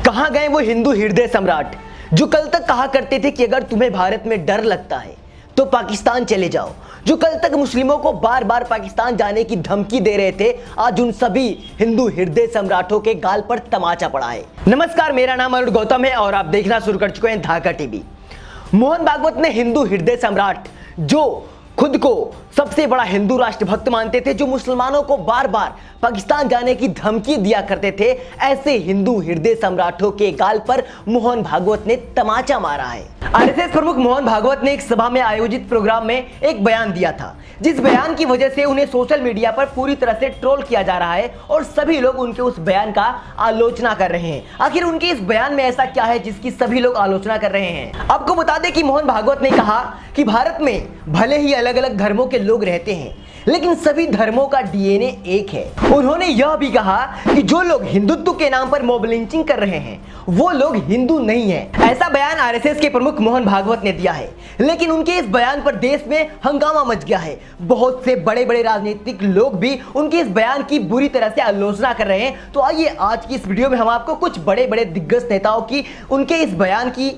कहां गए वो हिंदू हृदय सम्राट जो कल तक कहा करते थे कि अगर तुम्हें भारत में डर लगता है तो पाकिस्तान चले जाओ, जो कल तक मुस्लिमों को बार बार पाकिस्तान जाने की धमकी दे रहे थे, आज उन सभी हिंदू हृदय सम्राटों के गाल पर तमाचा पड़ा है। नमस्कार, मेरा नाम अरुण गौतम है और आप देखना शुरू कर चुके हैं धाका टीवी। मोहन भागवत ने हिंदू हृदय सम्राट, जो खुद को सबसे बड़ा हिंदू राष्ट्रभक्त मानते थे, जो मुसलमानों को बार बार पाकिस्तान जाने की धमकी दिया करते थे, ऐसे हिंदू हृदय सम्राटों के गाल पर मोहन भागवत ने तमाचा मारा है। आरएसएस प्रमुख मोहन भागवत ने एक सभा में आयोजित प्रोग्राम में एक बयान दिया था, जिस बयान की वजह से उन्हें सोशल मीडिया पर पूरी तरह से ट्रोल किया जा रहा है और सभी लोग उनके उस बयान का आलोचना कर रहे हैं। आखिर उनके इस बयान में ऐसा क्या है जिसकी सभी लोग आलोचना कर रहे हैं? आपको बता दें कि मोहन भागवत ने कहा कि भारत में भले ही अलग अलग धर्मों के लोग रहते हैं, लेकिन सभी धर्मों का डीएनए एक है। उन्होंने यह भी कहा कि जो लोग हिंदुत्व के नाम पर मॉब लिंचिंग कर रहे हैं वो लोग हिंदू नहीं है। ऐसा बयान आरएसएस के प्रमुख मोहन भागवत ने दिया है, लेकिन उनके इस बयान पर देश में हंगामा मच गया है। बहुत से बड़े बड़े राजनीतिक लोग भी उनके इस बयान की बुरी तरह से आलोचना कर रहे हैं। तो आइए आज की इस वीडियो में हम आपको कुछ बड़े बड़े दिग्गज नेताओं की उनके इस बयान की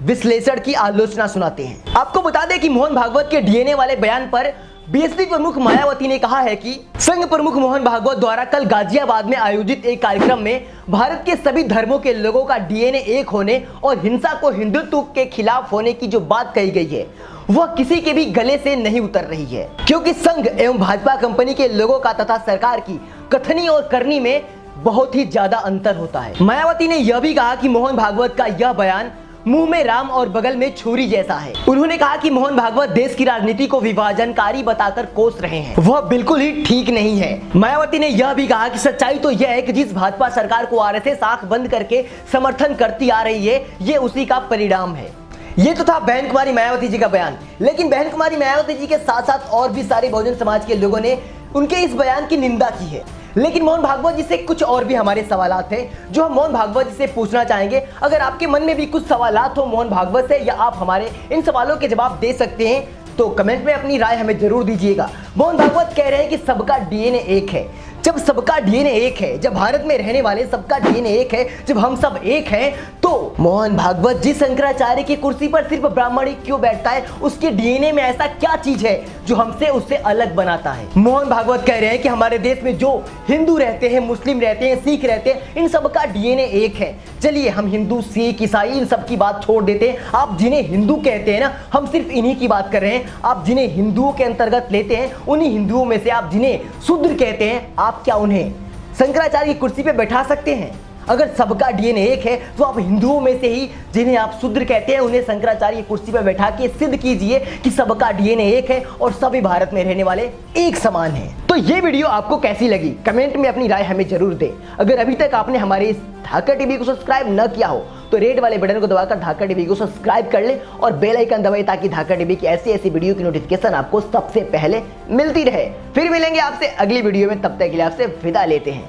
विश्लेषण की आलोचना सुनाते हैं। आपको बता दें कि मोहन भागवत के डीएनए वाले बयान पर बीएसपी प्रमुख मायावती ने कहा है कि संघ प्रमुख मोहन भागवत द्वारा कल गाजियाबाद में आयोजित एक कार्यक्रम में भारत के सभी धर्मों के लोगों का डीएनए एक होने और हिंसा को हिंदुत्व के खिलाफ होने की जो बात कही गई है वह किसी के भी गले से नहीं उतर रही है, क्योंकि संघ एवं भाजपा कंपनी के लोगों का तथा सरकार की कथनी और करनी में बहुत ही ज्यादा अंतर होता है। मायावती ने यह भी कहा कि मोहन भागवत का यह बयान मुंह में राम और बगल में छुरी जैसा है। उन्होंने कहा कि मोहन भागवत देश की राजनीति को विभाजनकारी बताकर कोस रहे हैं, वह बिल्कुल ही ठीक नहीं है। मायावती ने यह भी कहा कि सच्चाई तो यह है कि जिस भाजपा सरकार को आरएसएस आंख बंद करके समर्थन करती आ रही है, ये उसी का परिणाम है। ये तो था बहन कुमारी मायावती जी का बयान, लेकिन बहन कुमारी मायावती जी के साथ साथ और भी सारे बहुजन समाज के लोगों ने उनके इस बयान की निंदा की है। लेकिन मोहन भागवत जी से कुछ और भी हमारे सवालात हैं जो हम मोहन भागवत जी से पूछना चाहेंगे। अगर आपके मन में भी कुछ सवालात हो मोहन भागवत से या आप हमारे इन सवालों के जवाब दे सकते हैं तो कमेंट में अपनी राय हमें जरूर दीजिएगा। मोहन भागवत कह रहे हैं कि सबका डीएनए एक है। जब सबका डीएनए एक है, जब भारत में रहने वाले सबका डीएनए एक है, जब हम सब एक हैं, तो मोहन भागवत जी शंकराचार्य की कुर्सी पर सिर्फ ब्राह्मण ही क्यों बैठता है? उसके डीएनए में ऐसा क्या चीज है जो हमसे उससे अलग बनाता है? मोहन भागवत कह रहे हैं कि हमारे देश में जो हिंदू रहते हैं, मुस्लिम रहते हैं, सिख रहते हैं, इन सबका डीएनए एक है। चलिए हम हिंदू, सिख, ईसाई इन सब की बात छोड़ देते हैं। आप जिन्हें हिंदू कहते हैं ना, हम सिर्फ इन्हीं की बात कर रहे हैं। आप जिन्हें हिंदुओं के अंतर्गत लेते हैं, उन्हीं हिंदुओं में से आप जिन्हें शूद्र कहते हैं, आप क्या उन्हें शंकराचार्य की कुर्सी पे बैठा सकते हैं? अगर सबका डीएनए एक है तो आप हिंदुओं में से ही जिन्हें आप शूद्र कहते हैं उन्हें शंकराचार्य की कुर्सी पर बैठा के सिद्ध कीजिए कि सबका डीएनए एक है और सभी भारत में रहने वाले एक समान हैं। तो ये वीडियो आपको कैसी लगी कमेंट में अपनी राय हमें जरूर दें। अगर अभी तक आपने हमारे इस धाका टीवी को सब्सक्राइब न किया हो तो रेड वाले बटन को दबाकर धाका टीवी को सब्सक्राइब कर ले और बेल आइकन दबाएं ताकि धाका टीवी की ऐसी ऐसी वीडियो की नोटिफिकेशन आपको सबसे पहले मिलती रहे। फिर मिलेंगे आपसे अगली वीडियो में, तब तक के लिए आपसे विदा लेते हैं।